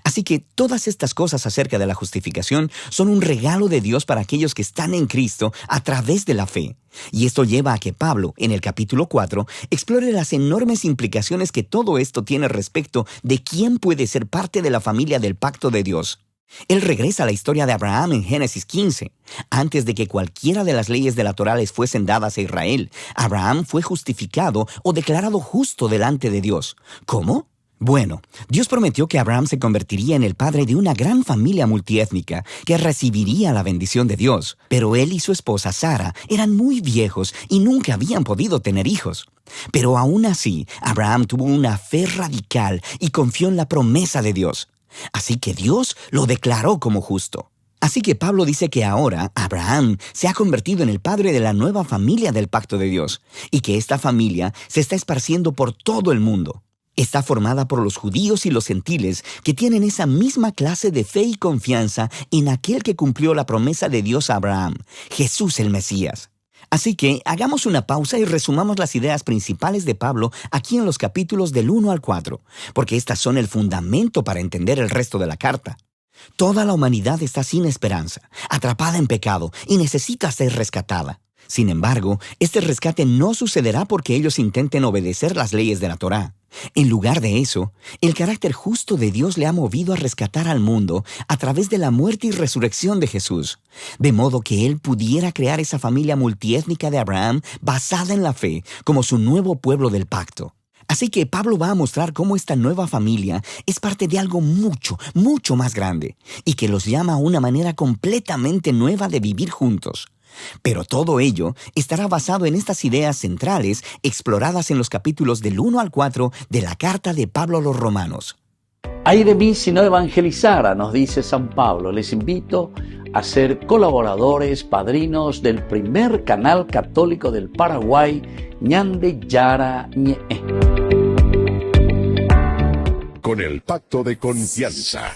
Así que todas estas cosas acerca de la justificación son un regalo de Dios para aquellos que están en Cristo a través de la fe. Y esto lleva a que Pablo, en el capítulo 4, explore las enormes implicaciones que todo esto tiene respecto de quién puede ser parte de la familia del pacto de Dios. Él regresa a la historia de Abraham en Génesis 15. Antes de que cualquiera de las leyes de la Torá les fuesen dadas a Israel, Abraham fue justificado o declarado justo delante de Dios. ¿Cómo? Bueno, Dios prometió que Abraham se convertiría en el padre de una gran familia multiétnica que recibiría la bendición de Dios. Pero él y su esposa Sara eran muy viejos y nunca habían podido tener hijos. Pero aún así, Abraham tuvo una fe radical y confió en la promesa de Dios. Así que Dios lo declaró como justo. Así que Pablo dice que ahora Abraham se ha convertido en el padre de la nueva familia del pacto de Dios y que esta familia se está esparciendo por todo el mundo. Está formada por los judíos y los gentiles que tienen esa misma clase de fe y confianza en aquel que cumplió la promesa de Dios a Abraham, Jesús el Mesías. Así que hagamos una pausa y resumamos las ideas principales de Pablo aquí en los capítulos del 1 al 4, porque estas son el fundamento para entender el resto de la carta. Toda la humanidad está sin esperanza, atrapada en pecado y necesita ser rescatada. Sin embargo, este rescate no sucederá porque ellos intenten obedecer las leyes de la Torá. En lugar de eso, el carácter justo de Dios le ha movido a rescatar al mundo a través de la muerte y resurrección de Jesús, de modo que Él pudiera crear esa familia multiétnica de Abraham basada en la fe como su nuevo pueblo del pacto. Así que Pablo va a mostrar cómo esta nueva familia es parte de algo mucho, mucho más grande y que los llama a una manera completamente nueva de vivir juntos. Pero todo ello estará basado en estas ideas centrales exploradas en los capítulos del 1 al 4 de la carta de Pablo a los Romanos. Ay de mí si no evangelizara, nos dice San Pablo. Les invito a ser colaboradores, padrinos del primer canal católico del Paraguay, Ñande Yara Ñe'e. Con el pacto de confianza,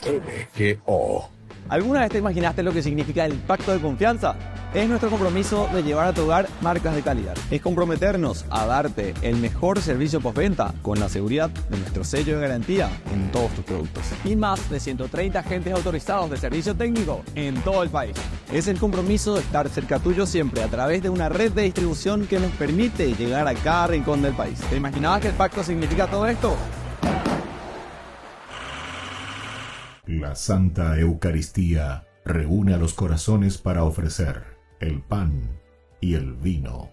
MGO. ¿Alguna vez te imaginaste lo que significa el pacto de confianza? Es nuestro compromiso de llevar a tu hogar marcas de calidad. Es comprometernos a darte el mejor servicio postventa con la seguridad de nuestro sello de garantía en todos tus productos. Y más de 130 agentes autorizados de servicio técnico en todo el país. Es el compromiso de estar cerca tuyo siempre a través de una red de distribución que nos permite llegar a cada rincón del país. ¿Te imaginabas que el pacto significa todo esto? La Santa Eucaristía reúne a los corazones para ofrecer el pan y el vino,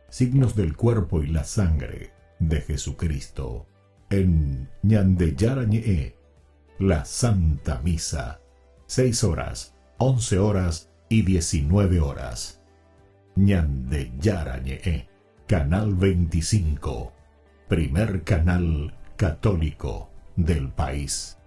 signos del cuerpo y la sangre de Jesucristo. En Ñande Yara Ñe'e, la Santa Misa, 6 horas, 11 horas y 19 horas. Ñande Yara Ñe'e, Canal 25, primer canal católico del país.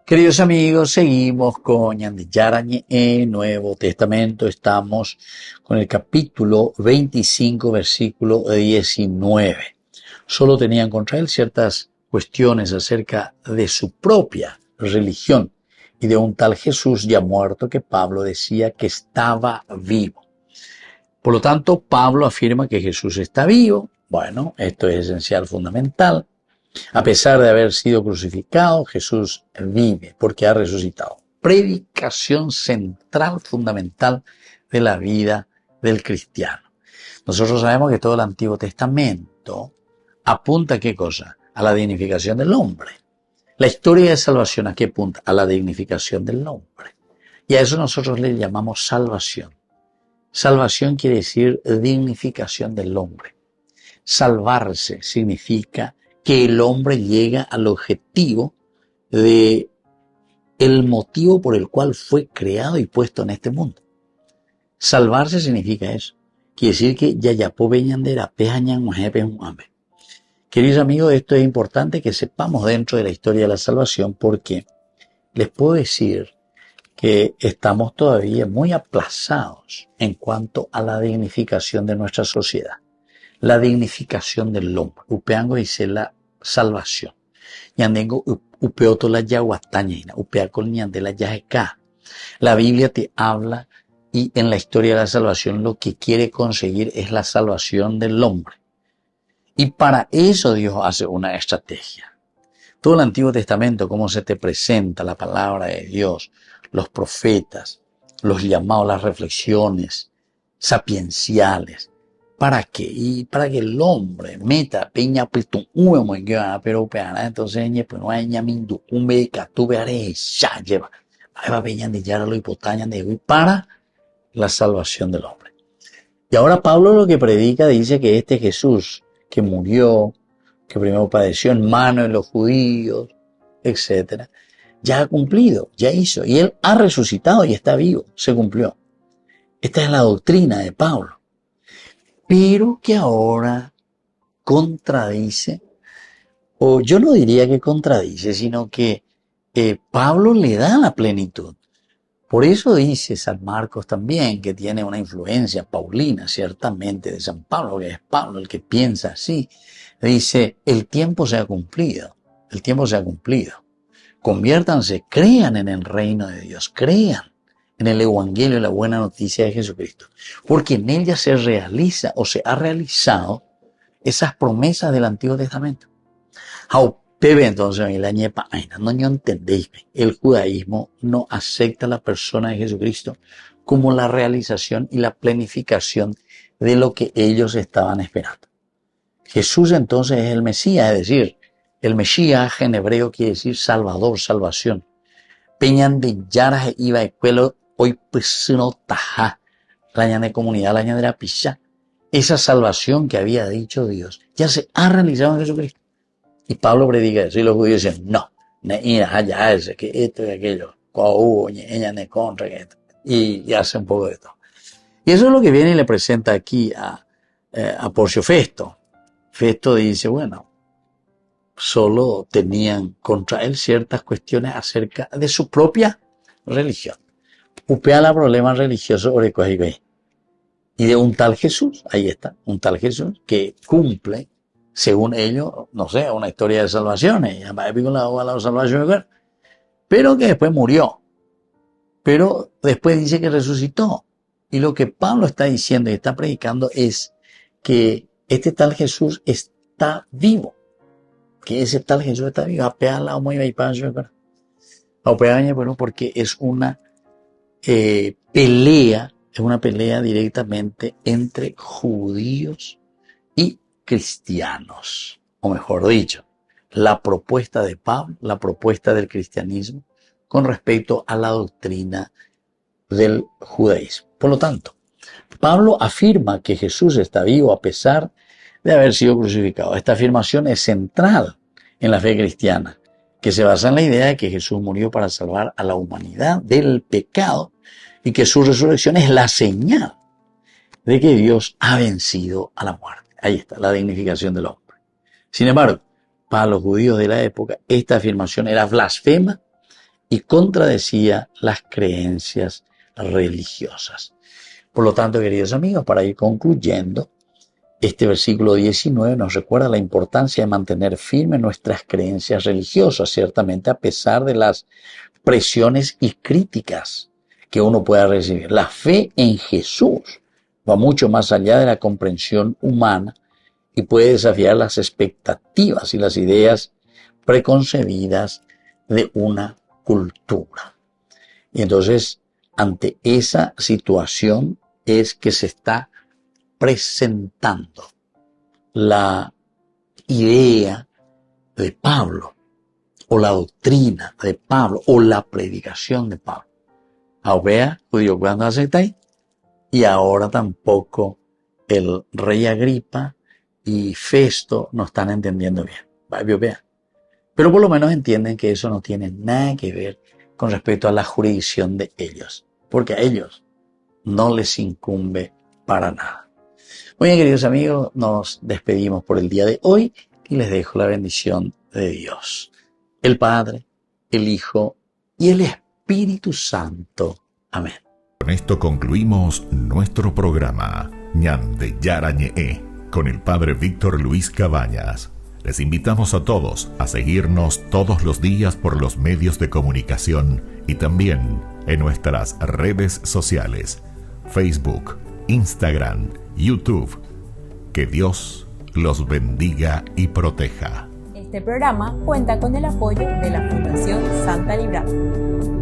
Queridos amigos, seguimos con Ñande Yara Ñe'e, Nuevo Testamento. Estamos con el capítulo 25, versículo 19. Solo tenían contra él ciertas cuestiones acerca de su propia religión y de un tal Jesús ya muerto que Pablo decía que estaba vivo. Por lo tanto, Pablo afirma que Jesús está vivo. Bueno, esto es esencial, fundamental. A pesar de haber sido crucificado, Jesús vive porque ha resucitado. Predicación central, fundamental de la vida del cristiano. Nosotros sabemos que todo el Antiguo Testamento apunta a ¿qué cosa? A la dignificación del hombre. La historia de salvación, ¿a qué apunta? A la dignificación del hombre. Y a eso nosotros le llamamos salvación. Salvación quiere decir dignificación del hombre. Salvarse significa que el hombre llega al objetivo de el motivo por el cual fue creado y puesto en este mundo. Salvarse significa eso. Quiere decir que yayapo beñandera, pejañan, mujepe, muambe. Queridos amigos, esto es importante que sepamos dentro de la historia de la salvación porque les puedo decir que estamos todavía muy aplazados en cuanto a la dignificación de nuestra sociedad. La dignificación del hombre. Upeango dice la salvación. Ñandengo upeoto la yaguatañina, upeacol ñande la yajeca. La Biblia te habla y en la historia de la salvación lo que quiere conseguir es la salvación del hombre. Y para eso Dios hace una estrategia. Todo el Antiguo Testamento, cómo se te presenta la palabra de Dios, los profetas, los llamados, las reflexiones sapienciales. ¿Para qué? Y para que el hombre meta peña puesto un muy grande, pero peana, entonces pues no hay ñamindu, un beca, tu veare, ya lleva. Va peña de yara lo hipotañan de hoy para la salvación del hombre. Y ahora Pablo lo que predica dice que este Jesús que murió, que primero padeció en mano de los judíos, etcétera, ya ha cumplido, ya hizo. Y él ha resucitado y está vivo, se cumplió. Esta es la doctrina de Pablo. Pero que ahora contradice, o yo no diría que contradice, sino que Pablo le da la plenitud. Por eso dice San Marcos también, que tiene una influencia paulina, ciertamente, de San Pablo, que es Pablo el que piensa así. Dice, el tiempo se ha cumplido, el tiempo se ha cumplido. Conviértanse, crean en el reino de Dios, crean en el evangelio y la buena noticia de Jesucristo, porque en ella se realiza o se ha realizado esas promesas del Antiguo Testamento. Pepe, entonces, no entendéis, el judaísmo no acepta a la persona de Jesucristo como la realización y la planificación de lo que ellos estaban esperando. Jesús entonces es el Mesías, es decir, el Mesías en hebreo quiere decir Salvador, salvación. Peñan de yaras iba escuelo hoy pues no taja, la de comunidad, la de la pisha. Esa salvación que había dicho Dios ya se ha realizado en Jesucristo. Y Pablo predica eso y los judíos dicen, no, allá ese, que esto y aquello, y hace un poco de todo. Y eso es lo que viene y le presenta aquí a Porcio Festo. Festo dice, bueno, solo tenían contra él ciertas cuestiones acerca de su propia religión. Upea la problema religioso y de un tal Jesús, ahí está, un tal Jesús que cumple, según ellos, no sé, una historia de salvación, pero que después murió. Pero después dice que resucitó. Y lo que Pablo está diciendo y está predicando es que este tal Jesús está vivo. Que ese tal Jesús está vivo. Porque es una pelea, es una pelea directamente entre judíos y cristianos, o mejor dicho, la propuesta de Pablo, la propuesta del cristianismo con respecto a la doctrina del judaísmo. Por lo tanto, Pablo afirma que Jesús está vivo a pesar de haber sido crucificado. Esta afirmación es central en la fe cristiana, que se basa en la idea de que Jesús murió para salvar a la humanidad del pecado y que su resurrección es la señal de que Dios ha vencido a la muerte. Ahí está, la dignificación del hombre. Sin embargo, para los judíos de la época, esta afirmación era blasfema y contradecía las creencias religiosas. Por lo tanto, queridos amigos, para ir concluyendo, este versículo 19 nos recuerda la importancia de mantener firmes nuestras creencias religiosas, ciertamente a pesar de las presiones y críticas que uno pueda recibir. La fe en Jesús va mucho más allá de la comprensión humana y puede desafiar las expectativas y las ideas preconcebidas de una cultura. Y entonces, ante esa situación es que se está presentando la idea de Pablo, o la doctrina de Pablo, o la predicación de Pablo. Ahora, judío, cuando aceptáis, y ahora tampoco el rey Agripa y Festo no están entendiendo bien. Pero por lo menos entienden que eso no tiene nada que ver con respecto a la jurisdicción de ellos, porque a ellos no les incumbe para nada. Muy bien, queridos amigos, nos despedimos por el día de hoy y les dejo la bendición de Dios, el Padre, el Hijo y el Espíritu Santo. Amén. Con esto concluimos nuestro programa Ñande Yarañe con el Padre Víctor Luis Cabañas. Les invitamos a todos a seguirnos todos los días por los medios de comunicación y también en nuestras redes sociales, Facebook, Instagram, YouTube. Que Dios los bendiga y proteja. Este programa cuenta con el apoyo de la Fundación Santa Librada.